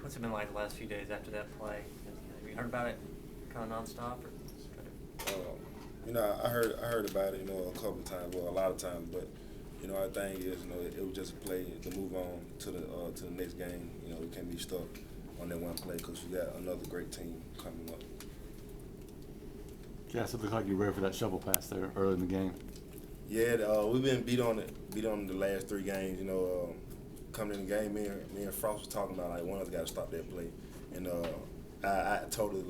What's it been like the last few days after that play? Have you heard about it kind of nonstop? I heard about it, a couple of times, well, a lot of times, but our thing is, it was just a play to move on to the next game. We can't be stuck on that one play because we got another great team coming up. Cass, it looked like you were ready for that shovel pass there early in the game. Yeah, we've been beat on the last 3 games. Coming in the game, me and Frost was talking about like one of us got to stop that play, and I totally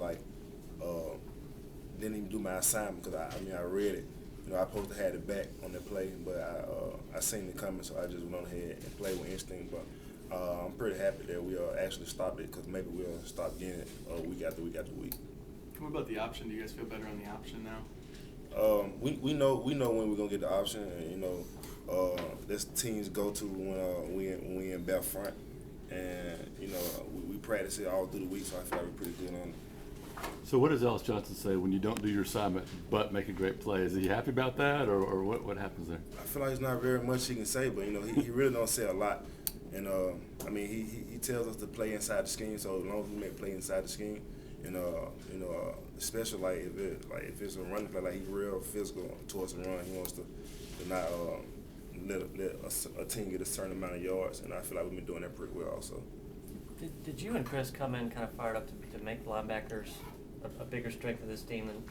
didn't even do my assignment because I read it. I supposed to have it back on that play, but I seen it coming, so I just went on ahead and played with instinct. But I'm pretty happy that we actually stopped it because maybe we'll stop getting it week after week after week. What about the option? Do you guys feel better on the option now? We know when we're gonna get the option, and this team's go to when we in back front, and we practice it all through the week, so I feel like we're pretty good on it. So what does Ellis Johnson say when you don't do your assignment but make a great play? Is he happy about that, or what happens there? I feel like there's not very much he can say, but he really don't say a lot, and he tells us to play inside the scheme, so as long as we make play inside the scheme. And especially if it's a running play, like he's real physical towards the run. He wants to not let a team get a certain amount of yards, and I feel like we've been doing that pretty well also. Did you and Chris come in kind of fired up to make the linebackers a bigger strength of this team than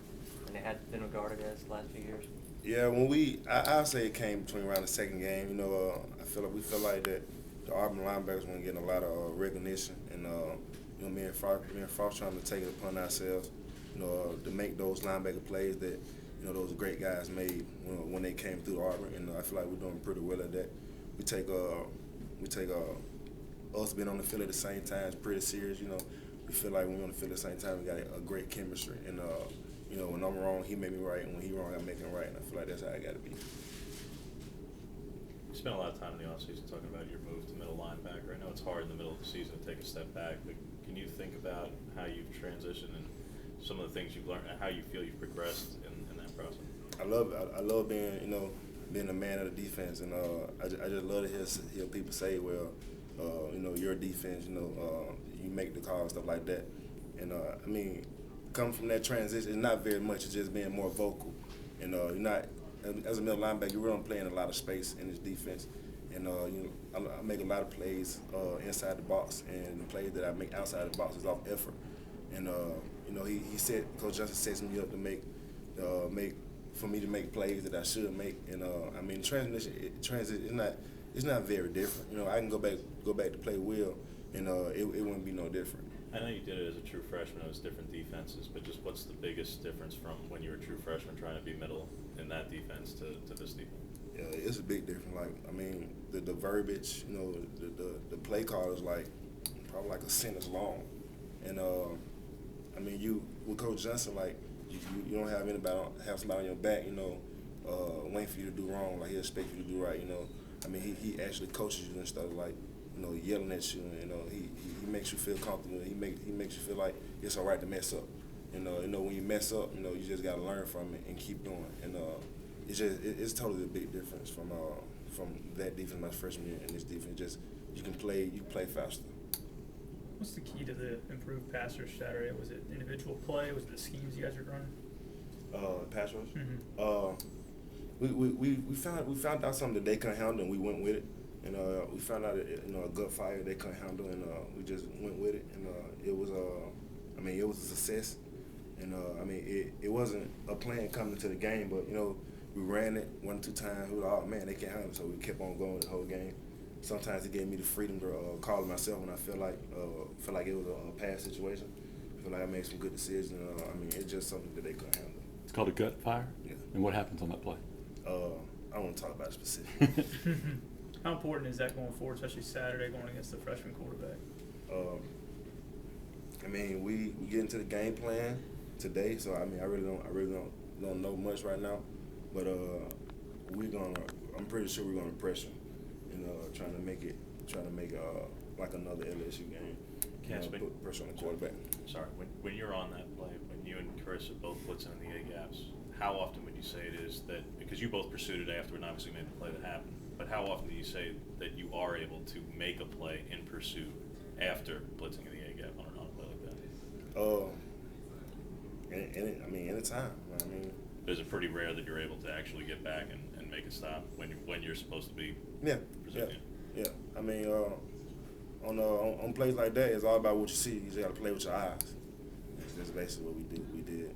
they had been regarded as the last few years? Yeah, I'll say it came between around the second game. I feel like we felt like that the Auburn linebackers weren't getting a lot of recognition, and me and Frost trying to take it upon ourselves, to make those linebacker plays that, those great guys made when they came through Auburn, and I feel like we're doing pretty well at that. We take us being on the field at the same time is pretty serious. We feel like when we're on the field at the same time, we got a great chemistry, and when I'm wrong, he made me right, and when he's wrong, I make him right, and I feel like that's how I got to be. You spent a lot of time in the offseason talking about your move to middle linebacker. I know it's hard in the middle of the season to take a step back, but can you think about how you've transitioned and some of the things you've learned and how you feel you've progressed in that process? I love being, being a man of the defense, and I just love to hear people say, well, your defense, you make the call and stuff like that. And coming from that transition, it's not very much. It's just being more vocal. And you're not, as a middle linebacker, you really don't play in a lot of space in this defense. And I make a lot of plays inside the box, and the plays that I make outside the box is off effort. And he said, Coach Johnson sets me up to make plays that I should make. And transition it's not very different. I can go back to play Will, and it wouldn't be no different. I know you did it as a true freshman. It was different defenses, but just what's the biggest difference from when you were a true freshman trying to be middle in that defense to this defense? Yeah, it's a big difference. The verbiage, the play call is probably like a sentence long, and you with Coach Johnson, you don't have somebody on your back, waiting for you to do wrong. He expects you to do right. He actually coaches you instead of yelling at you. He makes you feel comfortable. He makes you feel like it's all right to mess up. When you mess up, you just gotta learn from it and keep doing. And it's totally a big difference from that defense my freshman year and this defense. Just you can play faster. What's the key to the improved pass rush Saturday? Was it individual play? Was it the schemes you guys were running? Pass rush. Mm-hmm. We found out something that they couldn't handle, and we went with it. And we found out that, a gut fire they couldn't handle, and we just went with it. And it was a success. And it wasn't a plan coming to the game, but we ran it 1 or 2 times. We were like, oh man, they can't handle it, so we kept on going the whole game. Sometimes it gave me the freedom to call it myself when I feel like it was a pass situation. I feel like I made some good decisions. It's just something that they couldn't handle. It's called a gut fire? Yeah. And what happens on that play? I don't want to talk about it specifically. How important is that going forward, especially Saturday going against the freshman quarterback? We get into the game plan today, so I really don't know much right now, but I'm pretty sure we're gonna pressure, trying to make like another LSU game. Put pressure on the quarterback. Sorry, when you're on that play, when you and Chris are both blitzing in the A-gaps, how often would you say it is that, because you both pursued it afterward and obviously made the play that happened, but how often do you say that you are able to make a play in pursuit after blitzing in the A gap on a play like that? Anytime. I mean, Is it pretty rare that you're able to actually get back and make a stop when you're supposed to be? yeah. I mean, on plays like that, it's all about what you see. You just got to play with your eyes. That's basically what we did.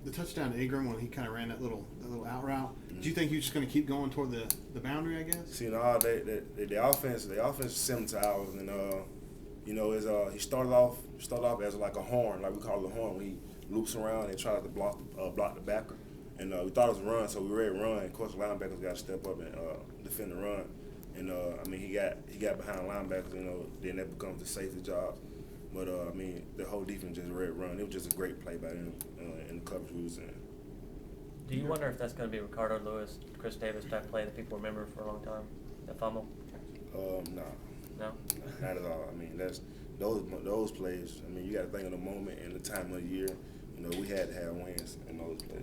The touchdown to Ingram when he kind of ran that little out route. Do you think he was just going to keep going toward the boundary? I guess. See, the offense is similar to ours, and he started off as like a horn, like we call it a horn, when he loops around and tries to block the backer, and we thought it was a run, so we were ready to run. Of course, the linebackers got to step up and defend the run, and he got behind linebackers, then that becomes the safety job. But the whole defense just ready to run. It was just a great play by them in the coverage we was in. Do you wonder if that's going to be Ricardo Lewis, Chris Davis type play that people remember for a long time? That fumble? No. No? Not at all. I mean, that's those plays. I mean, you got to think of the moment and the time of the year. We had to have wins in those plays.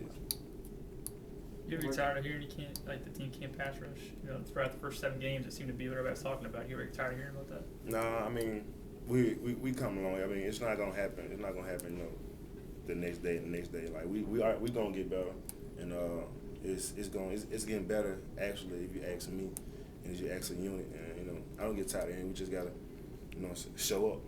You ever get tired of hearing the team can't pass rush? Throughout the first 7 games, it seemed to be what everybody's talking about. You ever get tired of hearing about that? No, I mean, we come along. I mean, it's not gonna happen. It's not gonna happen. The next day. Like we gonna get better, and it's getting better actually. If you ask me, and if you ask a unit, and I don't get tired of hearing. We just gotta show up.